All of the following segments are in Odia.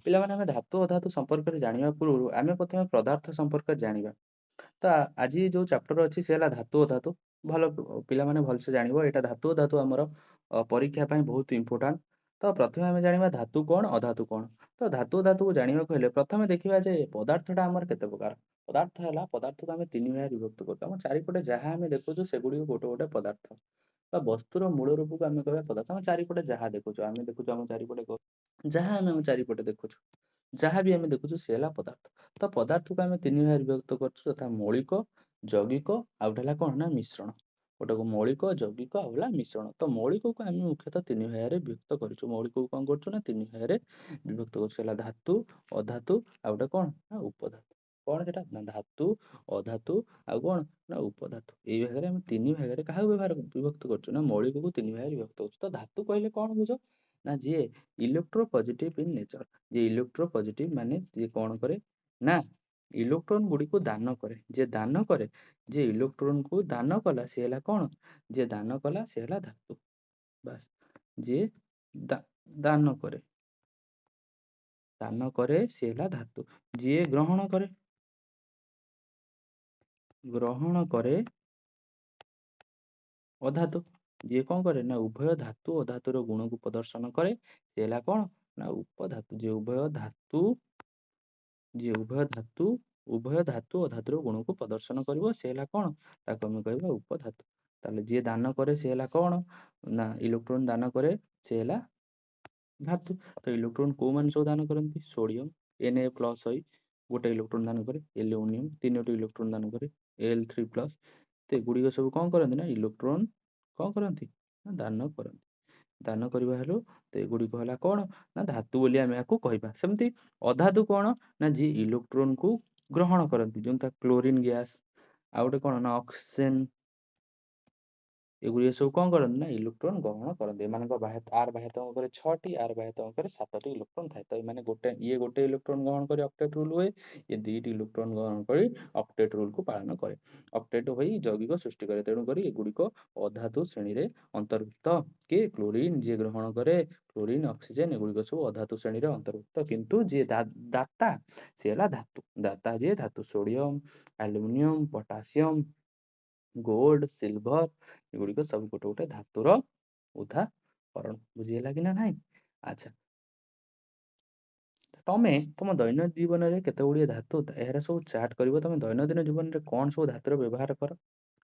ପିଲାମାନେ ଆମେ ଧାତୁ ଅଧାତୁ ସମ୍ପର୍କରେ ଜାଣିବା ପୂର୍ବରୁ ଆମେ ପ୍ରଥମେ ପଦାର୍ଥ ସମ୍ପର୍କରେ ଜାଣିବା। ତ ଆଜି ଯୋଉ ଚାପ୍ଟର ଅଛି ସେ ହେଲା ଧାତୁ ଅଧାତୁ। ପିଲାମାନେ ଭଲସେ ଜାଣିବ ଏଇଟା ଧାତୁ ଅଧାତୁ ଆମର ପରୀକ୍ଷା ପାଇଁ ବହୁତ ଇମ୍ପୋର୍ଟାଣ୍ଟ। ତ ପ୍ରଥମେ ଆମେ ଜାଣିବା ଧାତୁ କଣ ଅଧାତୁ କଣ। ତ ଧାତୁ ଅଧାତୁକୁ ଜାଣିବାକୁ ହେଲେ ପ୍ରଥମେ ଦେଖିବା ଯେ ପଦାର୍ଥଟା ଆମର କେତେ ପ୍ରକାର। ପଦାର୍ଥକୁ ଆମେ ତିନି ଭାଗରେ ବିଭକ୍ତ କରୁଛୁ। ଆମ ଚାରିପଟେ ଯାହା ଆମେ ଦେଖୁଛୁ ସେଗୁଡ଼ିକ ଗୋଟେ ଗୋଟେ ପଦାର୍ଥ। ବା ବସ୍ତୁର ମୂଳ ରୂପକୁ ଆମେ କହିବା ପଦାର୍ଥ। ଆମ ଚାରିପଟେ ଯାହା ଦେଖୁଛୁ ଆମ ଚାରିପଟେ ଯାହା ଆମେ ଆମ ଚାରିପଟେ ଦେଖୁଛୁ, ଯାହା ବି ଆମେ ଦେଖୁଛୁ ସେ ହେଲା ପଦାର୍ଥ। ତ ପଦାର୍ଥକୁ ଆମେ ତିନି ଭାଗରେ ବିଭକ୍ତ କରୁଛୁ ଯଥା ମୌଳିକ, ଯୌଗିକ ଆଉ ଗୋଟେ ହେଲା କଣ ନା ମିଶ୍ରଣ। ଗୋଟାକୁ ମୌଳିକ, ଯୌଗିକ ଆଉ ହେଲା ମିଶ୍ରଣ। ତ ମୌଳିକକୁ ଆମେ ମୁଖ୍ୟତଃ ତିନି ଭାଗରେ ବିଭକ୍ତ କରିଛୁ। ମୌଳିକକୁ କଣ କରୁଛୁ ନା ତିନି ଭାଗରେ ବିଭକ୍ତ କରୁଛୁ। ହେଲା ଧାତୁ, ଅଧାତୁ ଆଉ ଗୋଟେ କଣ ନା ଉପଧାତୁ। କଣ ସେଟା ନା ଧାତୁ, ଅଧାତୁ ଆଉ କଣ ନା ଉପଧାତୁ। ଏଇ ଭାଗରେ ଆମେ ତିନି ଭାଗରେ କାହାକୁ ବିଭକ୍ତ କରୁଛୁ ନା ମୌଳିକକୁ ତିନି ଭାଗରେ ବିଭକ୍ତ କରୁଛୁ। ତ ଧାତୁ କହିଲେ କଣ ବୁଝ ନା ଯିଏ ଇଲେକ୍ଟ୍ରୋ ପଜିଟିଭ ଇନ୍ ନେଚର। ଯିଏ ଇଲେକ୍ଟ୍ରୋ ପଜିଟିଭ ମାନେ ଯିଏ କଣ କରେ ନା ଇଲେକ୍ଟ୍ରନ ଗୁଡ଼ିକୁ ଦାନ କରେ। ଯିଏ ଦାନ କରେ, ଯିଏ ଇଲେକ୍ଟ୍ରନକୁ ଦାନ କଲା ସେ ହେଲା କଣ, ଯିଏ ଦାନ କଲା ସେ ହେଲା ଧାତୁ। ବାସ୍, ଯିଏ ଦାନ କରେ ସେ ହେଲା ଧାତୁ। ଯିଏ ଗ୍ରହଣ କରେ ଅଧାତୁ। ଯିଏ କଣ କରେ ନା ଉଭୟ ଧାତୁ ଅଧାତୁର ଗୁଣକୁ ପ୍ରଦର୍ଶନ କରେ ସେ ହେଲା କଣ ନା ଉପଧାତୁ। ଯିଏ ଉଭୟ ଧାତୁ ଅଧାତୁର ଗୁଣକୁ ପ୍ରଦର୍ଶନ କରିବ ସେ ହେଲା କଣ, ତାକୁ ଆମେ କହିବା ଉପଧାତୁ। ତାହେଲେ ଯିଏ ଦାନ କରେ ସେ ହେଲା କଣ ନା ଇଲେକ୍ଟ୍ରନ ଦାନ କରେ ସେ ହେଲା ଧାତୁ। ତ ଇଲେକ୍ଟ୍ରନ କୋଉମାନେ ସବୁ ଦାନ କରନ୍ତି, ସୋଡିୟମ Na+ ହୋଇ ଗୋଟେ ଇଲେକ୍ଟ୍ରନ ଦାନ କରେ, ଆଲୁମିନିୟମ ତିନୋଟି ଇଲେକ୍ଟ୍ରନ ଦାନ କରେ, Al3+। ତ ଏଗୁଡ଼ିକ ସବୁ କଣ କରନ୍ତି ନା ଇଲେକ୍ଟ୍ରନ କଣ କରନ୍ତି ନା ଦାନ କରନ୍ତି। ଦାନ କରିବା ହେଲୁ ତ ଏଗୁଡ଼ିକ ହେଲା କଣ ନା ଧାତୁ ବୋଲି ଆମେ ୟାକୁ କହିବା। ସେମିତି ଅଧାତୁ କଣ ନା ଯିଏ ଇଲେକ୍ଟ୍ରନକୁ ଗ୍ରହଣ କରନ୍ତି, ଯେମିତି କ୍ଲୋରିନ ଗ୍ୟାସ ଆଉ ଗୋଟେ କଣ ନା ଅକ୍ସିଜେନ। ଏଗୁଡ଼ିକ ସବୁ କଣ କରନ୍ତି ନା ଇଲେକ୍ଟ୍ରନ ଗ୍ରହଣ କରନ୍ତି। ଏମାନଙ୍କ ଆର ବାହ୍ୟତକରେ 6ଟି, ଆର ବାହ୍ୟତକରେ 7ଟି ଇଲେକ୍ଟ୍ରନ ଥାଏ। ତ ଏମାନେ ଗୋଟେ ଇଲେକ୍ଟ୍ରନ ଗ୍ରହଣ କରି ଅକ୍ଟେଟ ରୁଲ ହୁଏ, ଇଏ 2ଟି ଇଲେକ୍ଟ୍ରନ ଗ୍ରହଣ କରି ଅକ୍ଟେଟ ରୁଲକୁ ପାଳନ କରେ। ଅକ୍ଟେଟ ହୋଇ ଯୌଗିକ ସୃଷ୍ଟି କରେ। ତେଣୁକରି ଏଗୁଡ଼ିକ ଅଧାତୁ ଶ୍ରେଣୀରେ ଅନ୍ତର୍ଭୁକ୍ତ। କିଏ କ୍ଲୋରିନ ଯିଏ ଗ୍ରହଣ କରେ, କ୍ଲୋରିନ ଅକ୍ସିଜେନ ଏଗୁଡ଼ିକ ସବୁ ଅଧାତୁ ଶ୍ରେଣୀରେ ଅନ୍ତର୍ଭୁକ୍ତ। କିନ୍ତୁ ଯିଏ ଦାତା ସେ ହେଲା ଧାତୁ। ଦାତା ଯିଏ ଧାତୁ, sodium, aluminium, potassium, gold, silver ଏଗୁଡ଼ିକ ସବୁ ଗୋଟେ ଗୋଟେ ଧାତୁର ଉଦାହରଣ। ବୁଝିହେଲା କି ନା ନାହିଁ? ଆଚ୍ଛା, ତମେ ତମ ଦୈନନ୍ଦିନ ଜୀବନରେ କେତେ ଗୁଡ଼ିଏ ଧାତୁ ଏହାର ସବୁ ଚାର୍ଟ କରିବ। ତମେ ଦୈନନ୍ଦିନ ଜୀବନରେ କଣ ସବୁ ଧାତୁର ବ୍ୟବହାର କର,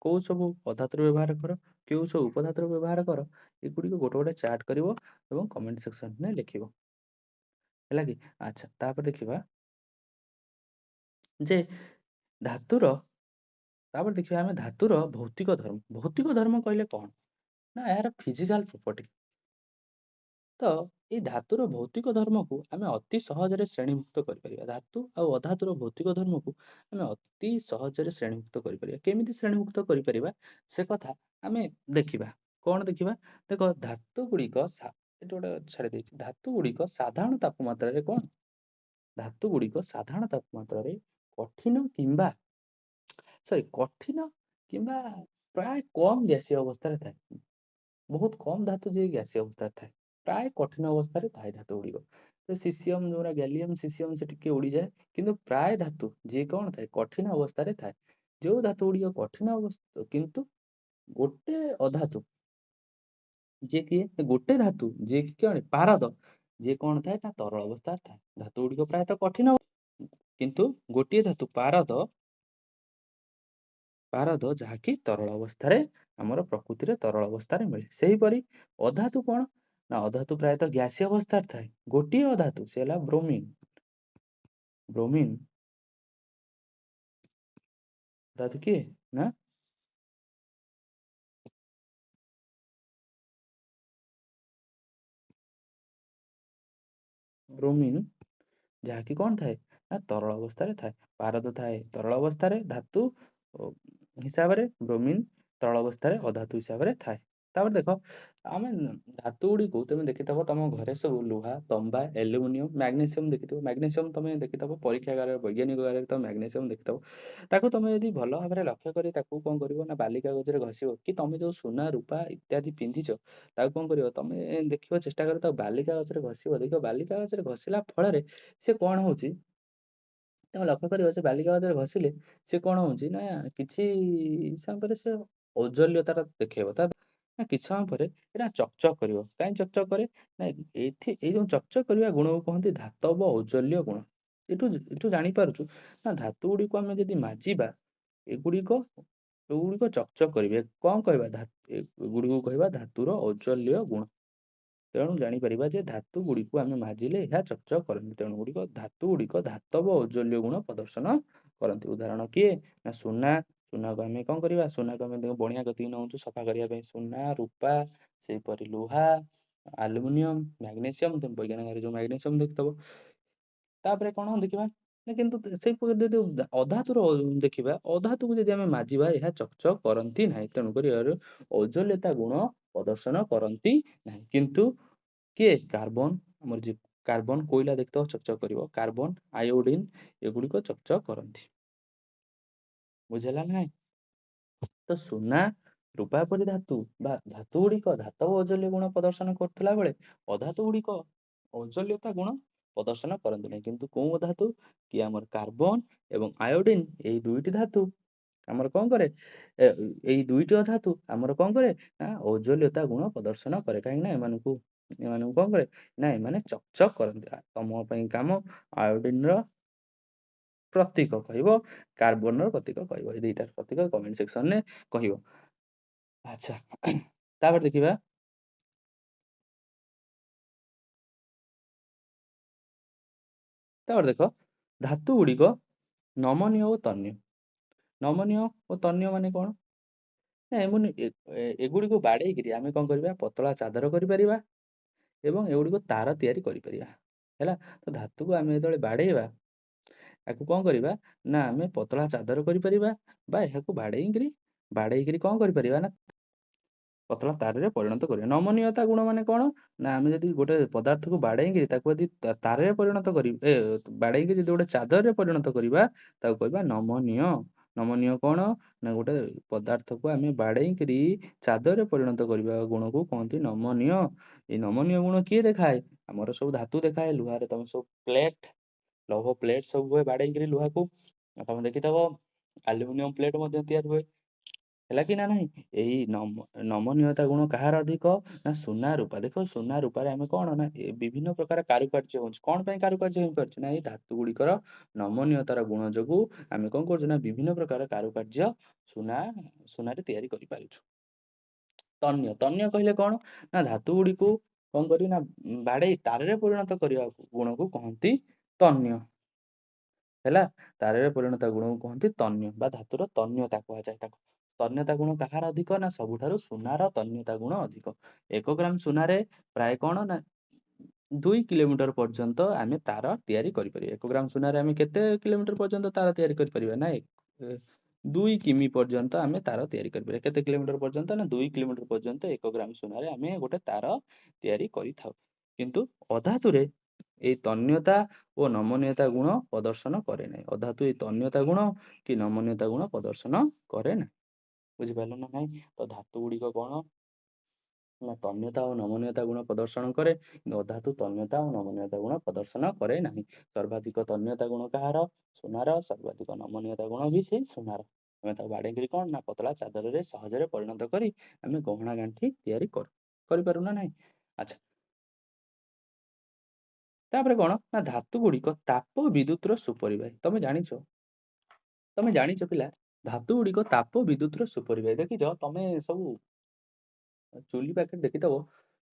କୋଉ ସବୁ ଅଧାତୁର ବ୍ୟବହାର କର, କେଉଁ ସବୁ ଉପଧାତୁର ବ୍ୟବହାର କର, ଏଗୁଡ଼ିକ ଗୋଟେ ଗୋଟେ ଚାର୍ଟ କରିବ ଏବଂ କମେଣ୍ଟ ସେକ୍ସନରେ ଲେଖିବ। ହେଲା କି? ଆଚ୍ଛା, ତାପରେ ଦେଖିବା ଯେ ଆମେ ଧାତୁର ଭୌତିକ ଧର୍ମ। ଭୌତିକ ଧର୍ମ କହିଲେ କଣ ନା ଏହାର ଫିଜିକାଲ ପ୍ରପର୍ଟି। ତ ଏଇ ଧାତୁର ଭୌତିକ ଧର୍ମକୁ ଆମେ ଅତି ସହଜରେ ଶ୍ରେଣୀଭୁକ୍ତ କରିପାରିବା। ଧାତୁ ଆଉ ଅଧାତୁର ଭୌତିକ ଧର୍ମକୁ ଆମେ ଅତି ସହଜରେ ଶ୍ରେଣୀଭୁକ୍ତ କରିପାରିବା। କେମିତି ଶ୍ରେଣୀଭୁକ୍ତ କରିପାରିବା ସେ କଥା ଆମେ ଦେଖିବା। କଣ ଦେଖିବା, ଦେଖ ଧାତୁ ଗୁଡ଼ିକ ଏଠି ଗୋଟେ ଛାଡ଼ି ଦେଇଛି। ଧାତୁ ଗୁଡ଼ିକ ସାଧାରଣ ତାପମାତ୍ରାରେ କଠିନ କିମ୍ବା ପ୍ରାୟ କମ ଗ୍ୟାସୀୟ ଅବସ୍ଥାରେ ଥାଏ। ବହୁତ କମ ଧାତୁ ଯିଏ ଗ୍ୟାସୀୟ ଅବସ୍ଥାରେ ଥାଏ, ପ୍ରାୟ କଠିନ ଅବସ୍ଥାରେ ଥାଏ ଧାତୁ ଗୁଡ଼ିକ। ସିସିୟମ ଯୋଉଟା ଗ୍ୟାଲିୟମ ସିସିୟମ ସେ ଟିକେ ଉଡ଼ିଯାଏ, କିନ୍ତୁ ପ୍ରାୟ ଧାତୁ ଯିଏ କଣ ଥାଏ କଠିନ ଅବସ୍ଥାରେ ଥାଏ। ଯୋଉ ଧାତୁ ଗୁଡ଼ିକ କଠିନ ଅବସ୍ଥା କିନ୍ତୁ ଗୋଟେ ଧାତୁ ଯିଏ କି କଣ ପାରଦ, ଯିଏ କଣ ଥାଏ ନା ତରଳ ଅବସ୍ଥାରେ ଥାଏ। ଧାତୁ ଗୁଡ଼ିକ ପ୍ରାୟତଃ କଠିନ କିନ୍ତୁ ଗୋଟିଏ ଧାତୁ ପାରଦ ଯାହାକି ତରଳ ଅବସ୍ଥାରେ ଆମର ପ୍ରକୃତିରେ ତରଳ ଅବସ୍ଥାରେ ମିଳେ। ସେହିପରି ଅଧାତୁ କଣ ନା ଅଧାତୁ ପ୍ରାୟତଃ ଗ୍ୟାସୀୟ ଅବସ୍ଥାରେ ଥାଏ। ଗୋଟିଏ ଅଧାତୁ ସେ ହେଲା ବ୍ରୋମିନ ଧାତୁ କିଏ ନା ବ୍ରୋମିନ, ଯାହାକି କଣ ଥାଏ ନା ତରଳ ଅବସ୍ଥାରେ ଥାଏ। ପାରଦ ଥାଏ ତରଳ ଅବସ୍ଥାରେ ଧାତୁ ହିସାବରେ, ବ୍ରୋମିନ ତରଳ ଅବସ୍ଥାରେ ଅଧାତୁ ହିସାବରେ ଥାଏ। ତାପରେ ଦେଖ ଆମେ ଧାତୁ ଗୁଡ଼ିକୁ ତମେ ଦେଖିଥିବ ତମ ଘରେ ସବୁ ଲୁହା, ତମ୍ବା, ଆଲୁମିନିୟମ, ମାଗ୍ନେସିୟମ ଦେଖିଥିବ। ମାଗ୍ନେସିୟମ ତମେ ଦେଖିଥିବ ପରୀକ୍ଷାଗାରରେ ବୈଜ୍ଞାନିକଗାରରେ ତମେ ମାଗ୍ନେସିୟମ ଦେଖିଥିବ। ତାକୁ ତମେ ଯଦି ଭଲ ଭାବରେ ଲକ୍ଷ୍ୟ କରି ତାକୁ କଣ କରିବ ନା ବାଲି କାଗଜରେ ଘଷିବ କି ତମେ ଯୋଉ ସୁନା, ରୂପା ଇତ୍ୟାଦି ପିନ୍ଧିଛ ତାକୁ କଣ କରିବ ତମେ ଦେଖିବ ଚେଷ୍ଟା କର ତାକୁ ବାଲି କାଗଜରେ ଘଷିବ। ଦେଖିବ ବାଲି କାଗଜରେ ଘଷିଲା ଫଳରେ ସେ କଣ ହଉଛି ତମେ ଲକ୍ଷ୍ୟ କରିବ ସେ ବାଲି କାଗଜରେ ଘଷିଲେ ସେ କଣ ହଉଛି ନା କିଛି ସମୟ ପରେ ସେ ଔଜ୍ଜଲ୍ୟତାଟା ଦେଖେଇବ। ନା କିଛି ସମୟ ପରେ ଏଇଟା ଚକଚକ କରିବ। କାହିଁ ଚକଚକ କରେ? ନା ଏଇ ଯୋଉ ଚକଚକ କରିବା ଗୁଣକୁ କହନ୍ତି ଧାତବ ଔଜ୍ଜଲ୍ୟ ଗୁଣ। ଏଠୁ ଜାଣିପାରୁଛୁ ନା ଧାତୁ ଗୁଡ଼ିକୁ ଆମେ ଯଦି ମାଜିବା ଏଗୁଡ଼ିକ ଏଗୁଡ଼ିକ ଚକଚକ କରିବେ। କଣ କହିବା? ଏଗୁଡ଼ିକୁ କହିବା ଧାତୁର ଔଜ୍ଜଲ୍ୟ ଗୁଣ। ତେଣୁ ଜାଣିପାରିବା ଯେ ଧାତୁ ଗୁଡ଼ିକୁ ଆମେ ମାଜିଲେ ଏହା ଚକଚକ କରନ୍ତି। ତେଣୁ ଧାତୁ ଗୁଡ଼ିକ ଧାତବ ଔଜ୍ଜଲ୍ୟ ଗୁଣ ପ୍ରଦର୍ଶନ କରନ୍ତି। ଉଦାହରଣ କିଏ? ନା ସୁନା। ସୁନାକୁ ଆମେ କଣ କରିବା? ସୁନାକୁ ଆମେ ବଣିଆ କତିକି ନଉଛୁ ସଫା କରିବା ପାଇଁ। ସୁନା, ରୂପା, ସେହିପରି ଲୁହା, ଆଲୁମିନିୟମ, ମାଗ୍ନେସିୟମ ତମେ ବୈଜ୍ଞାନିକରେ ଯୋଉ ମାଗ୍ନେସିୟମ ଦେଖିଥିବ। ତାପରେ କଣ ଦେଖିବା ନା କିନ୍ତୁ ଯଦି ଅଧାତୁର ଦେଖିବା ଅଧାତୁକୁ ଯଦି ଆମେ ମାଜିବା ଏହା ଚକଚକ କରନ୍ତି ନାହିଁ। ତେଣୁକରି ଏହାର ଔଜ୍ଜଲ୍ୟତା ଗୁଣ ପ୍ରଦର୍ଶନ କରନ୍ତି ନାହିଁ। କିନ୍ତୁ କିଏ? କାର୍ବନ, ଆମର ଯେ କାର୍ବନ କୋଇଲା ଦେଖିଥିବ ଚକଚକ କରିବ। କାର୍ବନ, ଆୟୋଡିନ ଏଗୁଡ଼ିକ ଚକଚକ କରନ୍ତି। ବୁଝିହେଲା ନା ନାଇଁ? ତ ସୁନା, ରୂପା ପରି ଧାତୁ ବା ଧାତୁ ଗୁଡ଼ିକ ଧାତବ ଔଜ୍ଜଲ୍ୟ ଗୁଣ ପ୍ରଦର୍ଶନ କରୁଥିଲା ବେଳେ ଅଧାତୁ ଗୁଡ଼ିକ ଔଜ୍ଜଲ୍ୟତା ଗୁଣ ପ୍ରଦର୍ଶନ କରନ୍ତି ନାହିଁ। କିନ୍ତୁ କୋଉ ଧାତୁ? କି ଆମର କାର୍ବନ ଏବଂ ଆୟୋଡିନ ଏଇ ଦୁଇଟି ଧାତୁ ଆମର କଣ କରେ? ଏଇ ଦୁଇଟି ଧାତୁ ଆମର କଣ କରେ? ନା ଔଜ୍ଜଲ୍ୟତା ଗୁଣ ପ୍ରଦର୍ଶନ କରେ। କାହିଁକି ନା ଏମାନଙ୍କୁ କଣ କରେ? ନା ଏମାନେ ଚକଚକ କରନ୍ତି। ତମ ପାଇଁ କାମ ଆୟୋଡିନର ପ୍ରତୀକ କହିବ, କାର୍ବନର ପ୍ରତୀକ କହିବ। ଏଇ ଦିଟାର ପ୍ରତୀକ କମେଣ୍ଟ ସେକ୍ସନରେ କହିବ। ଆଚ୍ଛା ତାପରେ ଦେଖିବା ତାପରେ ଦେଖ ଧାତୁ ଗୁଡ଼ିକ ନମନୀୟ ଓ ତନ୍ୟ। ନମନୀୟ ଓ ତନ୍ୟ ମାନେ କଣ? ନା ଏଗୁଡ଼ିକୁ ବାଡ଼େଇକିରି ଆମେ କଣ କରିବା? ପତଳା ଚାଦର କରିପାରିବା ଏବଂ ଏଗୁଡ଼ିକୁ ତାର ତିଆରି କରିପାରିବା। ହେଲା? ତ ଧାତୁକୁ ଆମେ ଯେତେବେଳେ ବାଡ଼େଇବା ୟାକୁ କଣ କରିବା? ନା ଆମେ ପତଳା ଚାଦର କରିପାରିବା ବା ଏହାକୁ ବାଡ଼େଇକିରି କଣ କରିପାରିବା? ନା ପତଳା ତାରରେ ପରିଣତ କରିବା। ନମନୀୟତା ଗୁଣ ମାନେ କଣ? ନା ଆମେ ଯଦି ଗୋଟେ ପଦାର୍ଥକୁ ବାଡ଼େଇକିରି ତାକୁ ଯଦି ତାରରେ ପରିଣତ ବାଡ଼େଇକି ଯଦି ଗୋଟେ ଚାଦରରେ ପରିଣତ କରିବା ତାକୁ କହିବା ନମନୀୟ। ନମନୀୟ କଣ? ନା ଗୋଟେ ପଦାର୍ଥକୁ ଆମେ ବାଡ଼େଇକିରି ଚାଦରରେ ପରିଣତ କରିବା ଗୁଣକୁ କହନ୍ତି ନମନୀୟ। ଏଇ ନମନୀୟ ଗୁଣ କିଏ ଦେଖାଏ? ଆମର ସବୁ ଧାତୁ ଦେଖାଏ। ଲୁହାରେ ତମେ ସବୁ ଲୌହ ପ୍ଲେଟ ସବୁ ହୁଏ ବାଡ଼େଇକିରି ଲୁହାକୁ। ତମେ ଦେଖିଥିବ ଆଲୁମିନିୟମ ପ୍ଲେଟ ମଧ୍ୟ ତିଆରି ହୁଏ। ହେଲା କି ନା ନାହିଁ? ଏଇ ନମନୀୟତା ଗୁଣ କାହାର ଅଧିକ? ନା ସୁନା, ରୂପା। ଦେଖ ସୁନା, ରୂପାରେ ଆମେ କଣ ନା ବିଭିନ୍ନ ପ୍ରକାର କାରୁକାର୍ଯ୍ୟ ହଉଛି। କଣ ପାଇଁ କାରୁକାର୍ଯ୍ୟ ହେଇପାରୁଛି? ନା ଏଇ ଧାତୁ ଗୁଡ଼ିକର ନମନୀୟତାର ଗୁଣ ଯୋଗୁ ଆମେ କଣ କରୁଛୁ? ନା ବିଭିନ୍ନ ପ୍ରକାର କାରୁକାର୍ଯ୍ୟ ସୁନାରେ ତିଆରି କରିପାରୁଛୁ। ତନ୍ୟ। ତନ୍ୟ କହିଲେ କଣ? ନା ଧାତୁ ଗୁଡ଼ିକୁ କଣ କରି ନା ବାଡ଼େଇ ତାରରେ ପରିଣତ କରିବା ଗୁଣକୁ କହନ୍ତି ତନ୍ୟ। ହେଲା? ତାରରେ ପରିଣତ ଗୁଣକୁ କହନ୍ତି ତନ୍ୟ ବା ଧାତୁର ତନ୍ୟତା କୁହାଯାଏ ତାକୁ। ତନ୍ୟତା ଗୁଣ କାହାର ଅଧିକ? ନା ସବୁଠାରୁ ସୁନାର ତନ୍ୟତା ଗୁଣ ଅଧିକ। 1 ଗ୍ରାମ ସୁନାରେ ପ୍ରାୟ କଣ ନା 2 କିଲୋମିଟର ପର୍ଯ୍ୟନ୍ତ ଆମେ ତାର ତିଆରି କରିପାରିବା। 1 ଗ୍ରାମ ସୁନାରେ ଆମେ କେତେ କିଲୋମିଟର ପର୍ଯ୍ୟନ୍ତ ତାର ତିଆରି କରିପାରିବା? ନା 2 କିମି ପର୍ଯ୍ୟନ୍ତ ଆମେ ତାର ତିଆରି କରିପାରିବା। କେତେ କିଲୋମିଟର ପର୍ଯ୍ୟନ୍ତ? ନା 2 କିଲୋମିଟର ପର୍ଯ୍ୟନ୍ତ 1 ଗ୍ରାମ ସୁନାରେ ଆମେ ଗୋଟେ ତାର ତିଆରି କରିଥାଉ। କିନ୍ତୁ ଅଧାତୁରେ ଏଇ ତନ୍ୟତା ଓ ନମନୀୟତା ଗୁଣ ପ୍ରଦର୍ଶନ କରେ ନାହିଁ। ଅଧାତୁ ଏଇ ତନ୍ୟତା ଗୁଣ କି ନମନୀୟତା ଗୁଣ ପ୍ରଦର୍ଶନ କରେ ନାହିଁ। ବୁଝିପାରିଲ ନା ନାହିଁ? ତ ଧାତୁ ଗୁଡ଼ିକ କଣ? ନା ତନ୍ୟତା ଓ ନମନୀୟତା ଗୁଣ ପ୍ରଦର୍ଶନ କରେ। କିନ୍ତୁ ଅଧାତୁ ତନ୍ୟତା ଓ ନମନୀୟତା ଗୁଣ ପ୍ରଦର୍ଶନ କରେ ନାହିଁ। ସର୍ବାଧିକ ତନ୍ୟତା ଗୁଣ କାହାର? ସୁନାର। ସର୍ବାଧିକ ନମନୀୟତା ଗୁଣ ବି ସେଇ ସୁନାର। ଆମେ ତାକୁ ବାଡ଼େଇକିରି କଣ ନା ପତଳା ଚାଦରରେ ସହଜରେ ପରିଣତ କରି ଆମେ ଗହଣା ଗାଣ୍ଠି ତିଆରି କରିପାରୁ ନା ନାହିଁ? ଆଚ୍ଛା ତାପରେ କଣ? ନା ଧାତୁ ଗୁଡ଼ିକ ତାପ ବିଦ୍ୟୁତର ସୁପରିବାହୀ। ତମେ ଜାଣିଛ ପିଲା ଧାତୁ ଗୁଡ଼ିକ ତାପ ବିଦ୍ୟୁତର ସୁପରିବାହୀ। ଦେଖିଛ ତମେ ସବୁ ଚୁଲି ପାଖରେ ଦେଖିଥିବ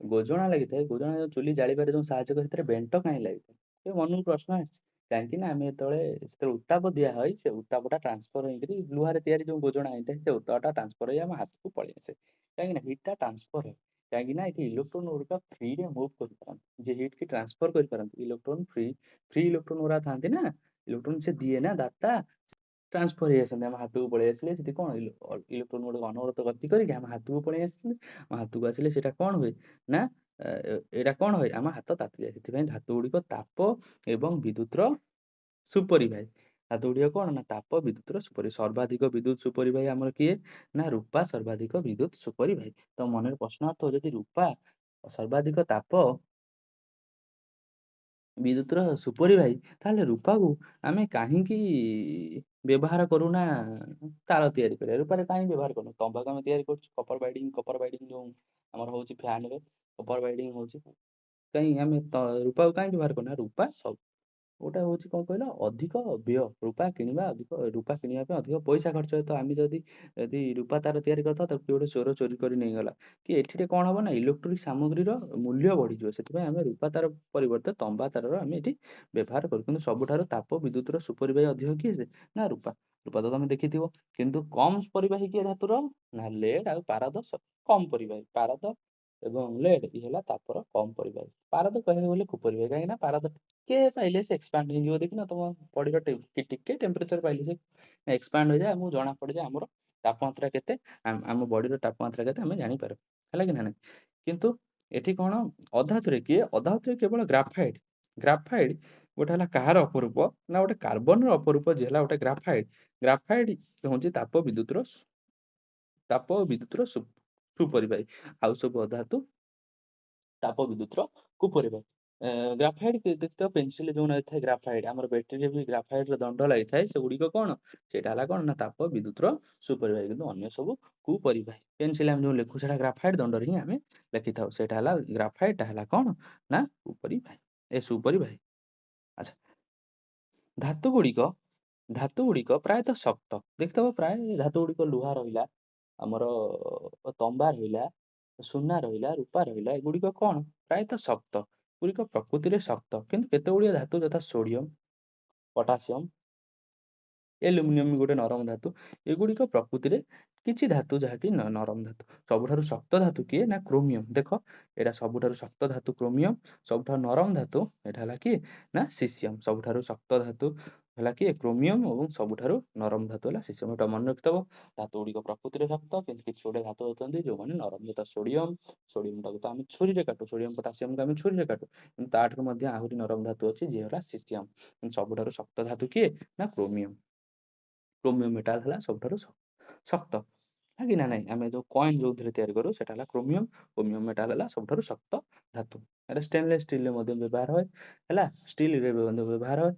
ଗୋଜଣା ଲାଗିଥାଏ। ଗୋଜଣା ଯୋଉ ଚୁଲି ଜାଳିବାରେ ଯୋଉ ସାହାଯ୍ୟ କରେ ସେଥିରେ ବେଣ୍ଟ କାହିଁ ଲାଗିଥାଏ? ଏ ମନକୁ ପ୍ରଶ୍ନ ଆସିଛି। କାହିଁକି ନା ଆମେ ଯେତେବେଳେ ଉତ୍ତାପ ଦିଆ ହୁଏ ସେ ଉତ୍ତାପଟା ଟ୍ରାନ୍ସଫର ହେଇକିରି ଲୁହାରେ ତିଆରି ଯୋଉ ଗୋଜଣା ହେଇଥାଏ ସେ ଉତ୍ତାପଟା ଟ୍ରାନ୍ସଫର ହେଇ ଆମ ହାତକୁ ପଳେଇ ଆସେ। କାହିଁକି ନା ହିଟଟା ଟ୍ରାନ୍ସଫର ହୁଏ। କାହିଁକି ନା ଏଠି ଇଲେକ୍ଟ୍ରୋନ ଗୁଡ଼ିକ ଫ୍ରିରେ ମୁଭ୍ କରିପାରନ୍ତି। ଯେ ହିଟ୍ କି ଟ୍ରାନ୍ସଫର କରିପାରନ୍ତି ଇଲେକ୍ଟ୍ରୋନ ଫ୍ରି ଇଲେକ୍ଟ୍ରୋନ ଗୁରା ଥାନ୍ତି ନା ଇଲେକ୍ଟ୍ରୋନ ସେ ଦିଏ ନା ଦାତା ଟ୍ରାନ୍ସଫର ହେଇ ଆସନ୍ତି ଆମ ହାତକୁ ପଳେଇ ଆସିଲେ ସେଠି କଣ ଇଲେକ୍ଟ୍ରୋନ ଗୋଟେ ଅନବରତ ଗତି କରିକି ଆମ ହାତକୁ ପଳେଇ ଆସିଲେ। ଆମ ହାତକୁ ଆସିଲେ ସେଇଟା କଣ ହୁଏ ନା ଏଇଟା କଣ ହୁଏ ଆମ ହାତ ତାତିଯାଏ। ସେଥିପାଇଁ ଧାତୁ ଗୁଡ଼ିକ ତାପ ଏବଂ ବିଦ୍ୟୁତର ସୁପରିବାହୀ। ଧାତୁ ଗୁଡ଼ିକ କଣ ନା ତାପ ବିଦ୍ୟୁତର ସୁପରିବାହୀ। ସର୍ବାଧିକ ବିଦ୍ୟୁତ ସୁପରିବାହୀ ଆମର କିଏ ନା ରୂପା ସର୍ବାଧିକ ବିଦ୍ୟୁତ ସୁପରିବାହୀ। ତ ମନରେ ପ୍ରଶ୍ନ ଅର୍ଥ ଯଦି ରୂପା ସର୍ବାଧିକ ତାପ ବିଦ୍ୟୁତର ସୁପରିବାହୀ ତାହେଲେ ରୂପାକୁ ଆମେ କାହିଁକି ବ୍ୟବହାର କରୁନା ତାର ତିଆରି କରିବା। ରୂପାରେ କାହିଁକି ବ୍ୟବହାର କରୁନା? ତମ୍ବାକୁ ଆମେ ତିଆରି କରୁଛୁ କପର ବାଇଡିଂ ଯୋଉ ଆମର ହଉଛି ଫ୍ୟାନରେ କପର ବାଇଡିଂ ହଉଛି। କାହିଁ ଆମେ ରୂପାକୁ କାହିଁକି ବ୍ୟବହାର କରୁନା? ରୂପା ଗୋଟେ ହଉଛି କଣ କହିଲ ଅଧିକ ବ୍ୟୟ। ରୂପା କିଣିବା ପାଇଁ ଅଧିକ ପଇସା ଖର୍ଚ୍ଚ ହୁଏ। ତ ଆମେ ଯଦି ଯଦି ରୂପା ତାର ତିଆରି କରିଥାଉ ତାକୁ କିଏ ଗୋଟେ ଚୋର ଚୋରି କରି ନେଇଗଲା କି ଏଠିରେ କଣ ହବ ନା ଇଲେକ୍ଟ୍ରିକ ସାମଗ୍ରୀର ମୂଲ୍ୟ ବଢିଯିବ। ସେଥିପାଇଁ ଆମେ ରୂପା ତାର ପରିବର୍ତ୍ତେ ତମ୍ବା ତାରର ଆମେ ଏଠି ବ୍ୟବହାର କରୁ। କିନ୍ତୁ ସବୁଠାରୁ ତାପ ବିଦ୍ୟୁତର ସୁପରିବାହୀ ଅଧିକ କିଏ ସେ ନା ରୂପା। ରୂପା ତ ତମେ ଦେଖିଥିବ। କିନ୍ତୁ କମ ପରିବାହୀ କିଏ ଧାତୁର ନା ଲେଡ୍ ଆଉ ପାରଦ କମ ପରିବାହୀ। ପାରଦ ଏବଂ ଲେଡ୍ ଇଏ ହେଲା ତାପର କମ ପରିବାହୀ। ପାରଦ କହିବାକୁ ଗଲେ କୁପରିବାହୀ। କାହିଁକି ନା ପାରଦ ଟିକେ ପାଇଲେ ସେ ଏକ୍ସପାଣ୍ଡ ହେଇଯିବ। ଦେଖିନ ତମ ବଡିର ଟିକେ ଟେମ୍ପରେଚର ପାଇଲେ ସେ ଏକ୍ସପାଣ୍ଡ ହେଇଯାଏ। ଆମକୁ ଜଣା ପଡେ ଯେ ଆମର ତାପମାତ୍ରା କେତେ ଆମ ବଡିର ତାପମାତ୍ରା କେତେ ଆମେ ଜାଣିପାରୁ। ହେଲା କି ନା ନାହିଁ? କିନ୍ତୁ ଏଠି କଣ ଅଧାତୁରେ କିଏ ଅଧାତୁରେ କେବଳ ଗ୍ରାଫାଇଟ୍। ଗ୍ରାଫାଇଟ୍ ଗୋଟେ ହେଲା କାହାର ଅପରୂପ ନା ଗୋଟେ କାର୍ବନର ଅପରୂପ ଯିଏ ହେଲା ଗୋଟେ ଗ୍ରାଫାଇଟ୍। ଗ୍ରାଫାଇଟ୍ ହେଉଛି ତାପ ବିଦ୍ୟୁତର ସୁପରିବାହୀ। ଆଉ ସବୁ ଅଧାତୁ ତାପ ବିଦ୍ୟୁତର କୁପରିବାହୀ। ଗ୍ରାଫାଇଟ୍ ଦେଖିଥିବ ପେନସିଲ ଯୋଉ ରହିଥାଏ ଗ୍ରାଫାଇଟ୍ ଆମର ବ୍ୟାଟେରୀରେ ବି ଗ୍ରାଫାଇଟ୍ର ଦଣ୍ଡ ଲାଗିଥାଏ। ସେଗୁଡ଼ିକ କଣ ସେଇଟା ହେଲା କଣ ନା ତାପ ବିଦ୍ୟୁତର ସୁପରିବାହୀ। କିନ୍ତୁ ଅନ୍ୟ ସବୁ କୁପରିବାହୀ। ପେନସିଲ ଆମେ ଯୋଉ ଲେଖୁ ସେଇଟା ଗ୍ରାଫାଇଟ୍ ଦଣ୍ଡରେ ହିଁ ଆମେ ଲେଖିଥାଉ। ସେଇଟା ହେଲା ଗ୍ରାଫାଇଟ୍ ହେଲା କଣ ନା ସୁପରିବାହୀ। ଆଚ୍ଛା, ଧାତୁ ଗୁଡ଼ିକ ପ୍ରାୟତଃ ଶକ୍ତ। ଦେଖିଥିବ ପ୍ରାୟ ଧାତୁ ଗୁଡ଼ିକ ଲୁହା ରହିଲା ଆମର ତମ୍ବା ରହିଲା ସୁନା ରହିଲା ରୂପା ରହିଲା ଏଗୁଡ଼ିକ କଣ ପ୍ରାୟତଃ ଶକ୍ତ। ଏଗୁଡ଼ିକ ପ୍ରକୃତିରେ ଶକ୍ତ। କିନ୍ତୁ କେତେ ଗୁଡ଼ିଏ ଧାତୁ ଯଥା ସୋଡ଼ିୟମ ପଟାସିୟମ ଆଲୁମିନିୟମ ଗୋଟେ ନରମ ଧାତୁ। ଏଗୁଡ଼ିକ ପ୍ରକୃତିରେ କିଛି ଧାତୁ ଯାହାକି ନରମ ଧାତୁ। ସବୁଠାରୁ ଶକ୍ତ ଧାତୁ କିଏ ନା କ୍ରୋମିୟମ। ଦେଖ ଏଇଟା ସବୁଠାରୁ ଶକ୍ତ ଧାତୁ କ୍ରୋମିୟମ। ସବୁଠାରୁ ନରମ ଧାତୁ ଏଇଟା ହେଲା କିଏ ନା ସିସିୟମ। ସବୁଠାରୁ ଶକ୍ତ ଧାତୁ ହେଲା କିଏ କ୍ରୋମିୟମ ଏବଂ ସବୁଠାରୁ ନରମ ଧାତୁ ହେଲା ସିସିୟମ। ଏଟା ମନେ ରଖିଥବ। ଧାତୁ ଗୁଡ଼ିକ ପ୍ରକୃତିରେ ଶକ୍ତ କିନ୍ତୁ କିଛି ଗୋଟେ ଧାତୁ ଅଛନ୍ତି ଯୋଉମାନେ ନରମ। ଯଥା ସୋଡ଼ିୟମଟାକୁ ତ ଆମେ ଛୁରୀରେ କାଟୁ। ସୋଡ଼ିୟମ ପଟାସିୟମକୁ ଆମେ ଛୁରୀରେ କାଟୁ। କିନ୍ତୁ ତାଠାରୁ ମଧ୍ୟ ଆହୁରି ନରମ ଧାତୁ ଅଛି ଯିଏ ହେଲା ସିସିୟମ। କିନ୍ତୁ ସବୁଠାରୁ ଶକ୍ତ ଧାତୁ କିଏ ନା କ୍ରୋମିୟମ। କ୍ରୋମିୟମ ମେଟାଲ ହେଲା ସବୁଠାରୁ ଶକ୍ତ। ହେଲା କି ନା ନାହିଁ? ଆମେ ଯୋଉ କଏନ ଯୋଉଥିରେ ତିଆରି କରୁ ସେଟା ହେଲା କ୍ରୋମିୟମ। କ୍ରୋମିୟମ ମେଟାଲ ହେଲା ସବୁଠାରୁ ଶକ୍ତ ଧାତୁ। ଏଟା ଷ୍ଟେନଲେସ ଷ୍ଟିଲରେ ମଧ୍ୟ ବ୍ୟବହାର ହୁଏ। ହେଲା ଷ୍ଟିଲରେ ମଧ୍ୟ ବ୍ୟବହାର ହୁଏ।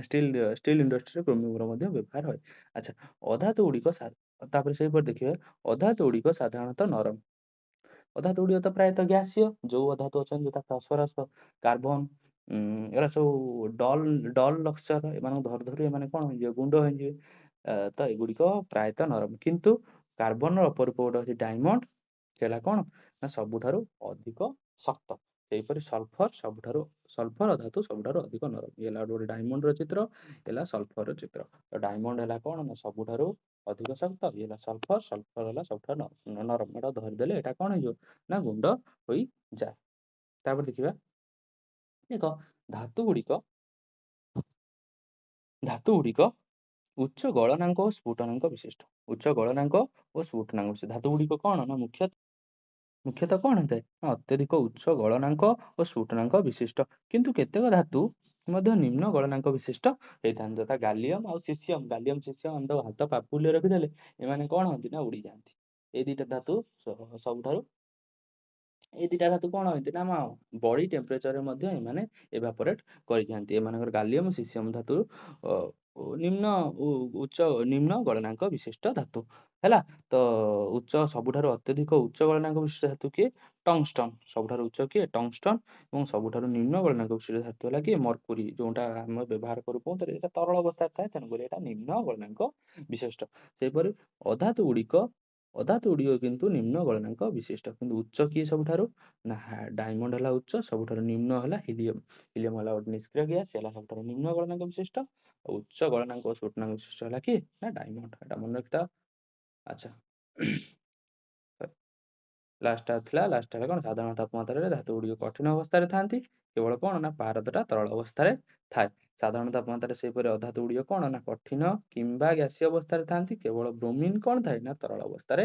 ଷ୍ଟିଲ ଇଣ୍ଡଷ୍ଟ୍ରିରେ କ୍ରୋମିୟମର ମଧ୍ୟ ବ୍ୟବହାର ହୁଏ। ଆଚ୍ଛା, ଅଧାତୁ ଗୁଡ଼ିକ ତାପରେ ସେଇପରି ଦେଖିବା ଅଧାତୁ ଗୁଡ଼ିକ ସାଧାରଣତଃ ନରମ। ଅଧାତୁ ଗୁଡ଼ିକ ତ ପ୍ରାୟତଃ ଗ୍ୟାସୀୟ। ଯୋଉ ଅଧାତୁ ଅଛନ୍ତି ଯଥା ଫସଫରସ କାର୍ବନ ଏଗୁଡ଼ା ସବୁ ଡଲ ଲକ୍ସଚର ଏମାନଙ୍କୁ ଧରୁ ଧରୁ ଏମାନେ କଣ ହେଇଯିବେ ଗୁଣ୍ଡ ହେଇଯିବେ। ତ ଏଗୁଡ଼ିକ ପ୍ରାୟତଃ ନରମ। କିନ୍ତୁ କାର୍ବନର ଅପରୂପ ଗୋଟେ ଅଛି ଡାଇମଣ୍ଡ। ସେଇଟା କଣ ନା ସବୁଠାରୁ ଅଧିକ ଶକ୍ତ। ସେହିପରି ସଲଫର ଧାତୁ ସବୁଠାରୁ ଅଧିକ ନରମ। ଇଏ ହେଲା ଗୋଟେ ଡାଇମଣ୍ଡର ଚିତ୍ର। ହେଲା ସଲଫରର ଚିତ୍ର। ତ ଡାଇମଣ୍ଡ ହେଲା କଣ ନା ସବୁଠାରୁ ଅଧିକ ଶକ୍ତ। ଇଏ ହେଲା ସଲଫର ହେଲା ସବୁଠାରୁ ନରମ। ଏଟା ଧରିଦେଲେ ଏଟା କଣ ହେଇଯିବ ନା ଗୁଣ୍ଡ ହୋଇଯାଏ। ତାପରେ ଦେଖିବା ଦେଖ ଧାତୁ ଗୁଡ଼ିକ ଉଚ୍ଚ ଗଳନାଙ୍କ ଓ ସ୍ଫୁଟନାଙ୍କ ବିଶିଷ୍ଟ। ଉଚ୍ଚ ଗଳନାଙ୍କ ଓ ସ୍ଫୁଟନାଙ୍କ ବିଶିଷ୍ଟ। ଧାତୁ ଗୁଡ଼ିକ କଣ ନା ମୁଖ୍ୟତଃ କଣ ହେଇଥାଏ ନା ଅତ୍ୟଧିକ ଉଚ୍ଚ ଗଳନାଙ୍କ ଓ ସ୍ଫୁଟନାଙ୍କ ବିଶିଷ୍ଟ। କିନ୍ତୁ କେତେକ ଧାତୁ ମଧ୍ୟ ନିମ୍ନ ଗଳନାଙ୍କ ବିଶିଷ୍ଟ ହେଇଥାନ୍ତି। ଯଥା ଗାଲିୟମ ଆଉ ସିସିୟମ। ଗାଲିୟମ ସିସିୟମ ଆମ ହାତ ପାପୁଲିରେ ରଖିଦେଲେ ଏମାନେ କଣ ହୁଅନ୍ତି ନା ଉଡ଼ିଯାଆନ୍ତି। ଏଇ ଦିଟା ଧାତୁ କଣ ହୁଅନ୍ତି ନା ଆମ ବଡି ଟେମ୍ପରେଚରରେ ମଧ୍ୟ ଏମାନେ ଏଭାପୋରେଟ କରିଯାଆନ୍ତି। ଏମାନଙ୍କର ଗାଲିୟମ ସିସିୟମ ଧାତୁ ନିମ୍ନ ଗଳନାଙ୍କ ବିଶିଷ୍ଟ ଧାତୁ। ହେଲା ତ ସବୁଠାରୁ ଅତ୍ୟଧିକ ଉଚ୍ଚ ଗଳନାଙ୍କ ବିଶିଷ୍ଟ ଧାତୁ କିଏ ଟଙ୍ଗଷ୍ଟନ। ସବୁଠାରୁ ଉଚ୍ଚ କିଏ ଟଙ୍ଗଷ୍ଟନ ଏବଂ ସବୁଠାରୁ ନିମ୍ନ ଗଳନାଙ୍କ ବିଶିଷ୍ଟ ଧାତୁ ହେଲା କିଏ ମର୍କୁରୀ। ଯୋଉଟା ଆମେ ବ୍ୟବହାର କରୁ କୋଉଥିରେ ଏଟା ତରଳ ଅବସ୍ଥାରେ ଥାଏ ତେଣୁକରି ଏଟା ନିମ୍ନ ଗଳନାଙ୍କ ବିଶିଷ୍ଟ। ସେହିପରି ଅଧାତୁ ଗୁଡ଼ିକ କିନ୍ତୁ ନିମ୍ନ ଗଳନାଙ୍କ ବିଶିଷ୍ଟ। କିନ୍ତୁ ଉଚ୍ଚ କିଏ ସବୁଠାରୁ ନା ଡାଇମଣ୍ଡ ହେଲା ଉଚ୍ଚ। ସବୁଠାରୁ ନିମ୍ନ ହେଲା ହିଲିୟମ। ହିଲିୟମ ହେଲା ଗୋଟେ ନିଷ୍କ୍ରିୟ ଗ୍ୟାସ। ହେଲା ସବୁଠାରୁ ନିମ୍ନ ଗଳନାଙ୍କ ବିଶିଷ୍ଟ। ଉଚ୍ଚ ଗଳନାଙ୍କ ଓ ସ୍ଫୁଟନାଙ୍କ ବିଶିଷ୍ଟ ହେଲା କିଏ ନା ଡାଇମଣ୍ଡ। ଏଟା ମନେ ରଖିଥାଅ। ଆଚ୍ଛା, ଲାଷ୍ଟ ହେଲା କଣ ସାଧାରଣ ତାପମାତ୍ରାରେ ଧାତୁ ଗୁଡ଼ିକ କଠିନ ଅବସ୍ଥାରେ ଥାନ୍ତି। କେବଳ କଣ ନା ପାରଦଟା ତରଳ ଅବସ୍ଥାରେ ଥାଏ। ସାଧାରଣ ତାପମାତ୍ରାରେ ସେହିପରି ଅଧାତୁ ଗୁଡ଼ିକ କ'ଣ ନା କଠିନ କିମ୍ବା ଗ୍ୟାସୀୟ ଅବସ୍ଥାରେ ଥାନ୍ତି। କେବଳ ବ୍ରୋମିନ୍ କ'ଣ ଥାଏ ନା ତରଳ ଅବସ୍ଥାରେ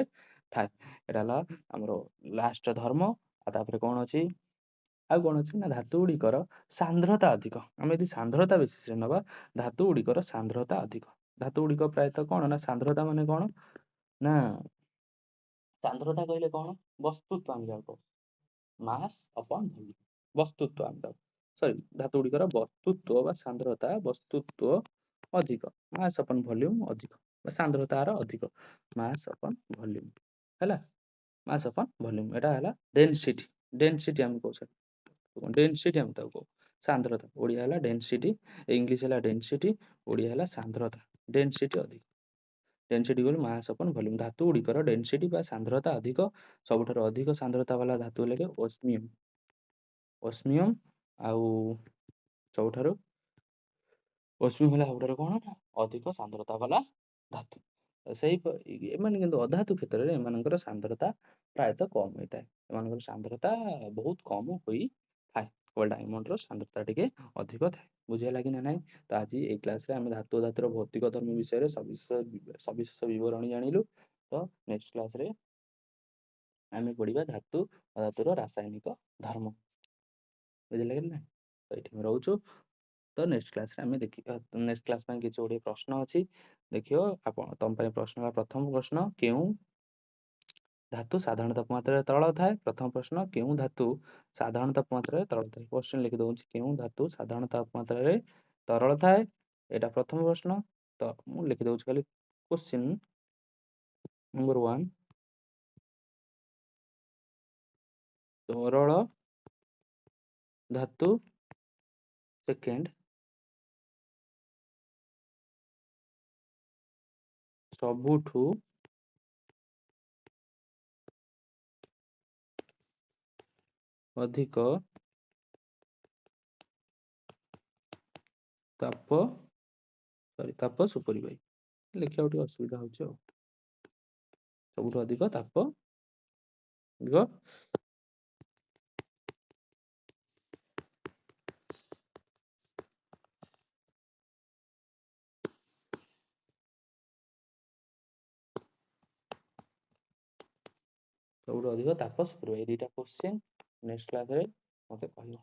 ଥାଏ। ଏଇଟା ହେଲା ଆମର ଲାଷ୍ଟ ଧର୍ମ। ଆଉ ତାପରେ କ'ଣ ଅଛି, ଆଉ କ'ଣ ଅଛି ନା ଧାତୁ ଗୁଡ଼ିକର ସାନ୍ଦ୍ରତା ଅଧିକ। ଆମେ ଯଦି ସାନ୍ଦ୍ରତା ବେସିସରେ ନେବା, ଧାତୁ ଗୁଡ଼ିକର ସାନ୍ଦ୍ରତା ଅଧିକ। ଧାତୁ ଗୁଡ଼ିକ ପ୍ରାୟତଃ କ'ଣ ନା ସାନ୍ଦ୍ରତା ମାନେ କ'ଣ ନା ସାନ୍ଦ୍ରତା କହିଲେ କ'ଣ ବସ୍ତୁତ୍ୱ ଆମେ ଯାହାକୁ ମାସ୍ ଅପନ୍ ଭଲ୍ୟୁମ୍, ବସ୍ତୁତ୍ୱ ଆମେ ତାକୁ ସରି ଧାତୁ ଗୁଡ଼ିକର ବସ୍ତୁତ୍ୱ ବା ସାନ୍ଦ୍ରତା ବସ୍ତୁତ୍ୱ ଅଧିକ, ମାସ୍ ଅପନ୍ ଭଲ୍ୟୁମ୍ ଅଧିକ ବା ସାନ୍ଦ୍ରତାର ଅଧିକ, ମାସ୍ ଅପନ୍ ଭଲ୍ୟୁମ୍ ହେଲା, ମାସ୍ ଅପନ୍ ଭଲ୍ୟୁମ୍। ଏଟା ହେଲା ଡେନ୍ସିଟି, ଡେନ୍ସିଟି ଆମେ କହୁଛେ, ଡେନ୍ସିଟି ଆମେ ତାକୁ କହୁ। ସାନ୍ଦ୍ରତା ଓଡ଼ିଆ ହେଲା ଡେନ୍ସିଟି, ଇଂଲିଶ ହେଲା ଡେନ୍ସିଟି, ଓଡ଼ିଆ ହେଲା ସାନ୍ଦ୍ରତା। ଡେନ୍ସିଟି ଅଧିକ, ଡେନ୍ସିଟି କହିଲେ ମାସ୍ ଅପନ୍ ଭଲ୍ୟୁମ୍। ଧାତୁ ଗୁଡ଼ିକର ଡେନ୍ସିଟି ବା ସାନ୍ଦ୍ରତା ଅଧିକ। ସବୁଠାରୁ ଅଧିକ ସାନ୍ଦ୍ରତା ବାଲା ଧାତୁ ହେଲେ ଓସ୍ମିୟମ୍, ଓସ୍ମିୟମ୍। ଆଉ ସବୁଠାରୁ ଓସ୍ମିୟମ୍ ହେଲା ସବୁଠାରୁ କ'ଣ ନା ଅଧିକ ସାନ୍ଦ୍ରତା ବାଲା ଧାତୁ। ସେଇ ଏମାନେ କିନ୍ତୁ ଅଧାତୁ କ୍ଷେତ୍ରରେ ଏମାନଙ୍କର ସାନ୍ଦ୍ରତା ପ୍ରାୟତଃ କମ୍ ହୋଇଥାଏ, ଏମାନଙ୍କର ସାନ୍ଦ୍ରତା ବହୁତ କମ୍ ହୋଇଥାଏ। କେବଳ ଡାଇମଣ୍ଡର ସାନ୍ଦ୍ରତା ଟିକେ ଅଧିକ ଥାଏ। ବୁଝିହେଲା କି ନା ନାହିଁ? ତ ଆଜି ଏଇ କ୍ଲାସ୍ରେ ଆମେ ଧାତୁ ଓ ଧାତୁର ଭୌତିକ ଧର୍ମ ବିଷୟରେ ସବିଶେଷ ବିବରଣୀ ଜାଣିଲୁ। ତ ନେକ୍ସଟ କ୍ଲାସ୍ରେ ଆମେ ପଢ଼ିବା ଧାତୁ ଓ ଧାତୁର ରାସାୟନିକ ଧର୍ମ। ବୁଝିଲେ କି ନା? ତ ଏଇଠି ଆମେ ରହୁଛୁ। ତ ନେକ୍ସଟ କ୍ଲାସ୍ରେ ଆମେ ଦେଖିବା। ନେକ୍ସଟ କ୍ଲାସ୍ ପାଇଁ କିଛି ଗୁଡ଼ିଏ ପ୍ରଶ୍ନ ଅଛି, ଦେଖିବ। ତମ ପାଇଁ ପ୍ରଶ୍ନ ହେଲା, ପ୍ରଥମ ପ୍ରଶ୍ନ, କେଉଁ ଧାତୁ ସାଧାରଣ ତାପମାତ୍ରାରେ ତରଳ ଥାଏ? ପ୍ରଥମ ପ୍ରଶ୍ନ, କେଉଁ ଧାତୁ ସାଧାରଣ ତାପମାତ୍ରାରେ ତରଳ ଥାଏ? କ୍ୱେଶ୍ଚନ୍ ଲେଖି ଦେଉଛି, କେଉଁ ଧାତୁ ସାଧାରଣ ତାପମାତ୍ରାରେ ତରଳ ଥାଏ? ଏଇଟା ପ୍ରଥମ ପ୍ରଶ୍ନ। ତ ମୁଁ ଲେଖି ଦେଉଛି ଖାଲି କ୍ୱେଶ୍ଚନ୍ ନମ୍ବର 1, ତରଳ ଧାତୁ। ସେକେଣ୍ଡ, ସବୁଠୁ ଅଧିକ ତାପ ସୁପରିବାହୀ। ଲେଖିବାକୁ ଟିକେ ଅସୁବିଧା ହେଉଛି ଆଉ। ସବୁଠୁ ଅଧିକ ତାପ ସବୁଠୁ ଅଧିକ ତାପ ସୁପରିବାହୀ। ଦୁଇଟା କ୍ୱେଶ୍ଚନ୍ ନେକ୍ସଟ କ୍ଲାସ୍ରେ ମୋତେ କହିବ।